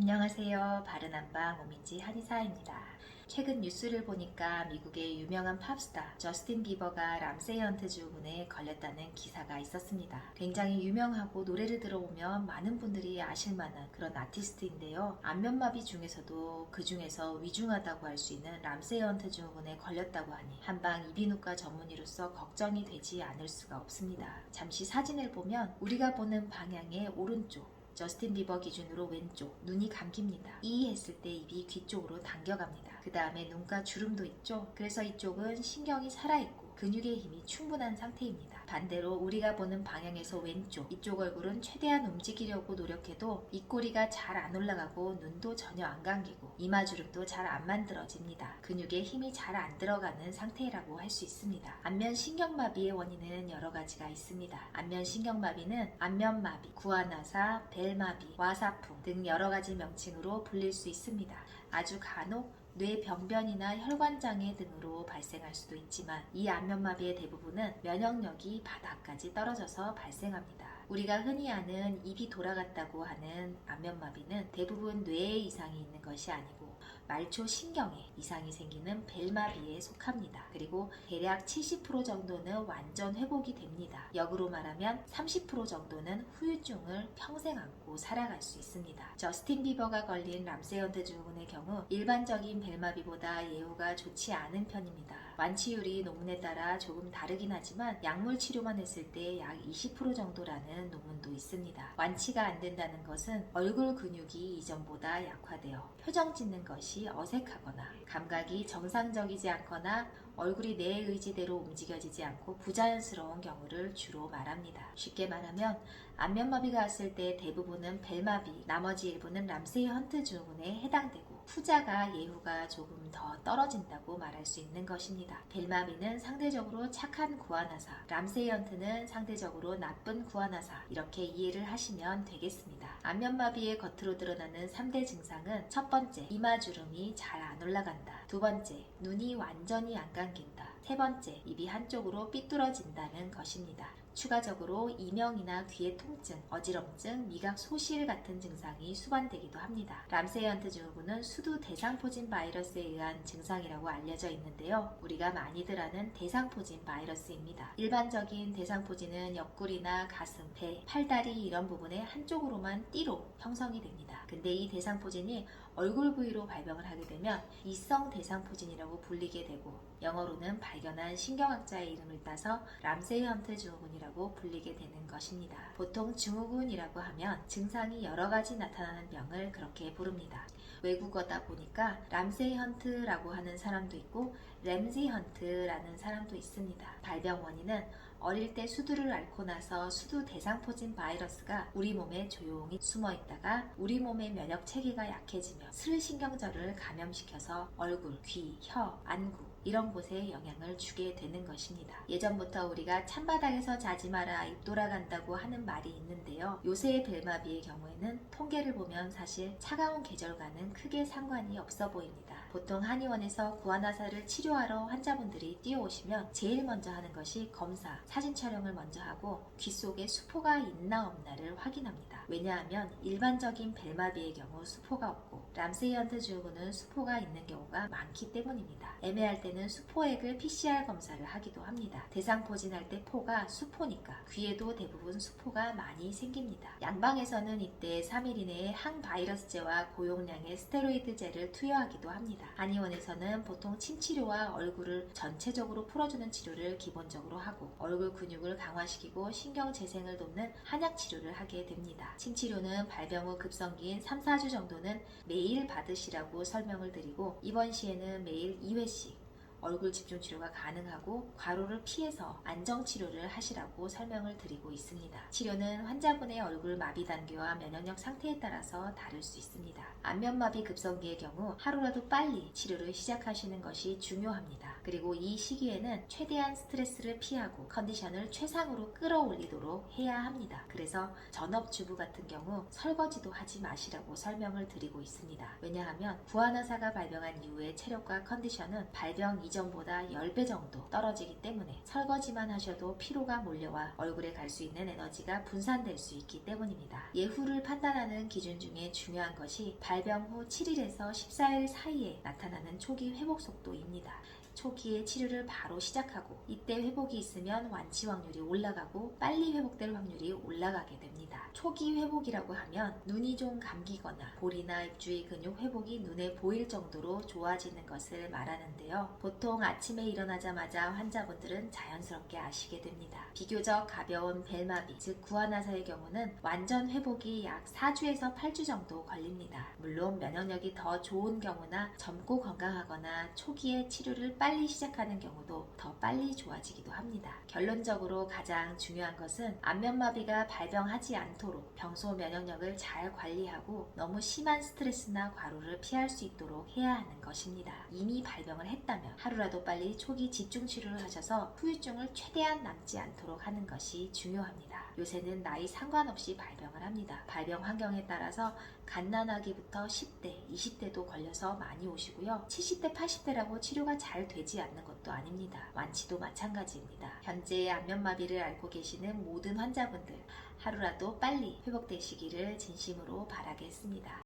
안녕하세요. 바른안방 오미지 한의사입니다. 최근 뉴스를 보니까 미국의 유명한 팝스타 저스틴 비버가 람세이 헌트 증후군에 걸렸다는 기사가 있었습니다. 굉장히 유명하고 노래를 들어보면 많은 분들이 아실만한 그런 아티스트인데요. 안면마비 중에서도 그 중에서 위중하다고 할 수 있는 람세이 헌트 증후군에 걸렸다고 하니 한방 이비인후과 전문의로서 걱정이 되지 않을 수가 없습니다. 잠시 사진을 보면 우리가 보는 방향의 오른쪽, 저스틴 비버 기준으로 왼쪽, 눈이 감깁니다. 이 했을 때 입이 귀 쪽으로 당겨갑니다. 그 다음에 눈가 주름도 있죠. 그래서 이쪽은 신경이 살아있고 근육의 힘이 충분한 상태입니다. 반대로 우리가 보는 방향에서 왼쪽, 이쪽 얼굴은 최대한 움직이려고 노력해도 입꼬리가 잘 안 올라가고 눈도 전혀 안 감기고 이마주름도 잘 안 만들어집니다. 근육에 힘이 잘 안 들어가는 상태라고 할 수 있습니다. 안면 신경마비의 원인은 여러 가지가 있습니다. 안면 신경마비는 안면마비, 구안화사, 벨마비, 와사풍 등 여러 가지 명칭으로 불릴 수 있습니다. 아주 간혹 뇌병변이나 혈관장애 등으로 발생할 수도 있지만 이 안면마비의 대부분은 면역력이 바닥까지 떨어져서 발생합니다. 우리가 흔히 아는 입이 돌아갔다고 하는 안면마비는 대부분 뇌에 이상이 있는 것이 아니고 말초 신경에 이상이 생기는 벨마비에 속합니다. 그리고 대략 70% 정도는 완전 회복이 됩니다. 역으로 말하면 30% 정도는 후유증을 평생 안고 살아갈 수 있습니다. 저스틴 비버가 걸린 람세이 헌트 증후군의 경우 일반적인 벨마비보다 예후가 좋지 않은 편입니다. 완치율이 논문에 따라 조금 다르긴 하지만 약물 치료만 했을 때 약 20% 정도라는 논문도 있습니다. 완치가 안 된다는 것은 얼굴 근육이 이전보다 약화되어 표정 짓는 것이 어색하거나 감각이 정상적이지 않거나 얼굴이 내 의지대로 움직여지지 않고 부자연스러운 경우를 주로 말합니다. 쉽게 말하면 안면마비가 왔을 때 대부분은 벨마비, 나머지 일부는 람세이 헌트 증후군에 해당되고 후자가 예후가 조금 더 떨어진다고 말할 수 있는 것입니다. 벨마비는 상대적으로 착한 구안화사, 람세이 헌트는 상대적으로 나쁜 구안화사 이렇게 이해를 하시면 되겠습니다. 안면마비의 겉으로 드러나는 3대 증상은 첫 번째, 이마주름이 잘 안 올라간다. 두 번째, 눈이 완전히 안 감긴다. 세 번째, 입이 한쪽으로 삐뚤어진다는 것입니다. 추가적으로 이명이나 귀의 통증, 어지럼증, 미각 소실 같은 증상이 수반되기도 합니다. 람세이 헌트 증후군은 수두 대상포진 바이러스에 의한 증상이라고 알려져 있는데요. 우리가 많이들 아는 대상포진 바이러스입니다. 일반적인 대상포진은 옆구리나 가슴, 배, 팔다리 이런 부분의 한쪽으로만 띠로 형성이 됩니다. 근데 이 대상포진이 얼굴 부위로 발병을 하게 되면 이성 대상포진이라고 불리게 되고 영어로는 발견한 신경학자의 이름을 따서 람세이 헌트 증후군이라고 불리게 되는 것입니다. 보통 증후군이라고 하면 증상이 여러 가지 나타나는 병을 그렇게 부릅니다. 외국어다 보니까 람세이 헌트라고 하는 사람도 있고 램지 헌트라는 사람도 있습니다. 발병 원인은 어릴 때 수두를 앓고 나서 수두 대상포진 바이러스가 우리 몸에 조용히 숨어 있다가 우리 몸의 면역 체계가 약해지며 스르신경절을 감염시켜서 얼굴, 귀, 혀, 안구 이런 곳에 영향을 주게 되는 것입니다. 예전부터 우리가 찬바닥에서 자지 마라 입 돌아간다고 하는 말이 있는데요. 요새의 벨마비의 경우에는 통계를 보면 사실 차가운 계절과는 크게 상관이 없어 보입니다. 보통 한의원에서 구안화사를 치료하러 환자분들이 뛰어오시면 제일 먼저 하는 것이 검사, 사진 촬영을 먼저 하고 귀 속에 수포가 있나 없나를 확인합니다. 왜냐하면 일반적인 벨마비의 경우 수포가 없고 람세이 헌트 증후군은 수포가 있는 경우가 많기 때문입니다. 애매할 때는 수포액을 PCR 검사를 하기도 합니다. 대상포진할 때 포가 수포니까 귀에도 대부분 수포가 많이 생깁니다. 양방에서는 이때 3일 이내에 항바이러스제와 고용량의 스테로이드제를 투여하기도 합니다. 한의원에서는 보통 침치료와 얼굴을 전체적으로 풀어주는 치료를 기본적으로 하고 얼굴 근육을 강화시키고 신경 재생을 돕는 한약 치료를 하게 됩니다. 침치료는 발병 후 급성기인 3, 4주 정도는 매일 받으시라고 설명을 드리고 입원 시에는 매일 2회씩 얼굴 집중 치료가 가능하고 과로를 피해서 안정 치료를 하시라고 설명을 드리고 있습니다. 치료는 환자분의 얼굴 마비 단계와 면역력 상태에 따라서 다를 수 있습니다. 안면마비 급성기의 경우 하루라도 빨리 치료를 시작하시는 것이 중요합니다. 그리고 이 시기에는 최대한 스트레스를 피하고 컨디션을 최상으로 끌어올리도록 해야 합니다. 그래서 전업주부 같은 경우 설거지도 하지 마시라고 설명을 드리고 있습니다. 왜냐하면 구안화사가 발병한 이후의 체력과 컨디션은 발병 이전 이전보다 10배 정도 떨어지기 때문에 설거지만 하셔도 피로가 몰려와 얼굴에 갈 수 있는 에너지가 분산될 수 있기 때문입니다. 예후를 판단하는 기준 중에 중요한 것이 발병 후 7일에서 14일 사이에 나타나는 초기 회복 속도입니다. 초기에 치료를 바로 시작하고 이때 회복이 있으면 완치 확률이 올라가고 빨리 회복될 확률이 올라가게 됩니다. 초기 회복이라고 하면 눈이 좀 감기거나 볼이나 입주위 근육 회복이 눈에 보일 정도로 좋아지는 것을 말하는데요. 보통 아침에 일어나자마자 환자분들은 자연스럽게 아시게 됩니다. 비교적 가벼운 벨마비, 즉 구아나사의 경우는 완전 회복이 약 4주에서 8주 정도 걸립니다. 물론 면역력이 더 좋은 경우나 젊고 건강하거나 초기에 치료를 빨리 시작하는 경우도 더 빨리 좋아지기도 합니다. 결론적으로 가장 중요한 것은 안면마비가 발병하지 않도록 평소 면역력을 잘 관리하고 너무 심한 스트레스나 과로를 피할 수 있도록 해야 하는 것입니다. 이미 발병을 했다면 하루라도 빨리 초기 집중 치료를 하셔서 후유증을 최대한 남지 않도록 하는 것이 중요합니다. 요새는 나이 상관없이 발병을 합니다. 발병 환경에 따라서 갓난아기부터 10대, 20대도 걸려서 많이 오시고요. 70대, 80대라고 치료가 잘 되지 않는 것도 아닙니다. 완치도 마찬가지입니다. 현재 안면마비를 앓고 계시는 모든 환자분들 하루라도 빨리 회복되시기를 진심으로 바라겠습니다.